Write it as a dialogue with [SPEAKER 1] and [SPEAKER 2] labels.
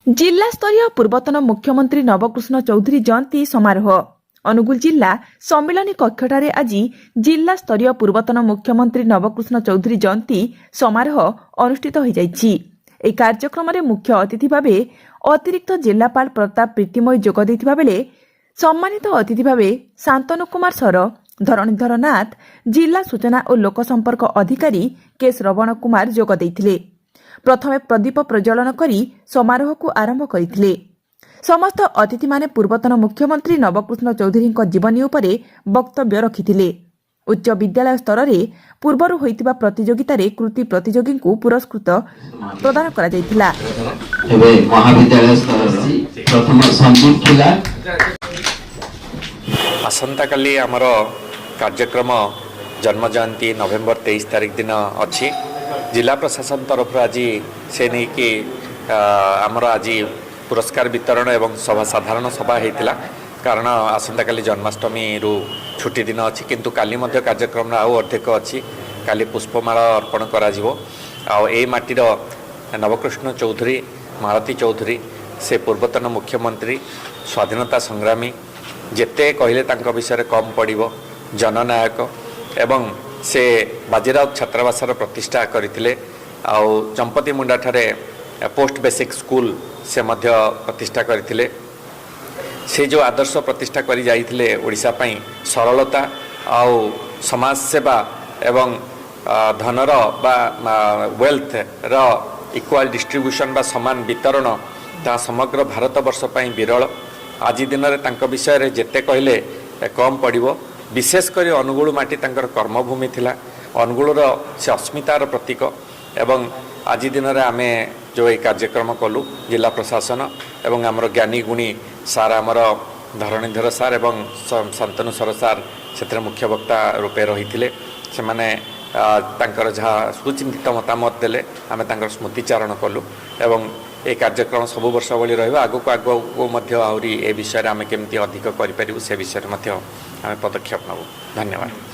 [SPEAKER 1] जिला स्तरीय पूर्वतन मुख्यमंत्री नवकृष्ण चौधरी जयंती समारोह अनुगुल जिला सम्मिलनी कक्षठारे आज जिला स्तरीय पूर्वतन मुख्यमंत्री नवकृष्ण चौधरी जयंती समारोह अनुष्ठित हो जाइछि। ଏହି କାର୍ଯ୍ୟକ୍ରମରେ ମୁଖ୍ୟ ଅତିଥି ଭାବେ ଅତିରିକ୍ତ ଜିଲ୍ଲାପାଳ ପ୍ରତାପ ପ୍ରୀତିମୟୀ ଯୋଗ ଦେଇଥିବା ବେଳେ ସମ୍ମାନିତ ଅତିଥି ଭାବେ ଶାନ୍ତନୁ କୁମାର ସର, ଧରଣୀଧର ନାଥ, ଜିଲ୍ଲା ସୂଚନା ଓ ଲୋକସମ୍ପର୍କ ଅଧିକାରୀ କେ ଶ୍ରବଣ କୁମାର ଯୋଗ ଦେଇଥିଲେ। ପ୍ରଥମେ ପ୍ରଦୀପ ପ୍ରଜ୍ୱଳନ କରି ସମାରୋହକୁ ଆରମ୍ଭ କରିଥିଲେ। ସମସ୍ତ ଅତିଥିମାନେ ପୂର୍ବତନ ମୁଖ୍ୟମନ୍ତ୍ରୀ ନବକୃଷ୍ଣ ଚୌଧୁରୀଙ୍କ ଜୀବନୀ ଉପରେ ବକ୍ତବ୍ୟ ରଖିଥିଲେ। उच्च विद्यालय स्तर रे पूर्वर होइतिबा प्रतियोगितारे कृति प्रतियोगीଙ୍କୁ पुरस्कृत प्रदान करा जायतिला।
[SPEAKER 2] एबे महाविद्यालय स्तर प्रथम संदीप खिला
[SPEAKER 3] आसंता काली हमर कार्यक्रम जन्म जयंती नवेम्बर 23 तारिख दिन अछि। जिला प्रशासन तरफ आज से नहीं कि हमर आज पुरस्कार वितरण एवं सभा साधारण सभा हेतिला। कारण आसंता काली जन्माष्टमी रु छुट्टी दिन अच्छी किंतु काली मध्य कार्यक्रम आउ अधिक अच्छी। काली पुष्पमाला अर्पण करा जिवो। ए माटीर नवकृष्ण चौधरी मालती चौधरी से पूर्वतन मुख्यमंत्री स्वाधीनता संग्रामी जेते कहले तांको विषय कम पड़िबो। जननायक एवं से बाजीराव छात्रावासर प्रतिष्ठा करथिले। आउ चंपती मुंडा ठारे पोस्ट बेसिक स्कूल से मध्य प्रतिष्ठा करथिले। से जो आदर्श प्रतिष्ठा करी जाइथिले ओडिशा पई सरलता आउ समाज सेवा एवं धनर बा वेल्थ रो इक्वल डिस्ट्रीब्यूशन बा समान वितरण ता समग्र भारत वर्ष पई विरल। आज दिन रे तांको विषय रे जेते कहले कम पड़िबो। विशेष करी अनुगुल माटी तांकर कर्मभूमि थिला। अनुगुल रो से अस्मितार प्रतीक एवं आज दिन रे आमे जो ये कार्यक्रम कलु जिला प्रशासन एवं आमर ज्ञानी गुणी सार आमर धरणीधर सार एवं शांतनु सर सार से मुख्य वक्ता रूपे रही से माने तांकर जहाँ सुचिंतित मतामत देले आमे तांकर स्मृतिचारण कलु एवं ये कार्यक्रम सबु वर्ष भली रहिबा। आगो आगो मध्य आहुरी ए विषय आमे केमती अधिक करि परिबु से विषय मध्य आमे पदक्षेप नबु। धन्यवाद।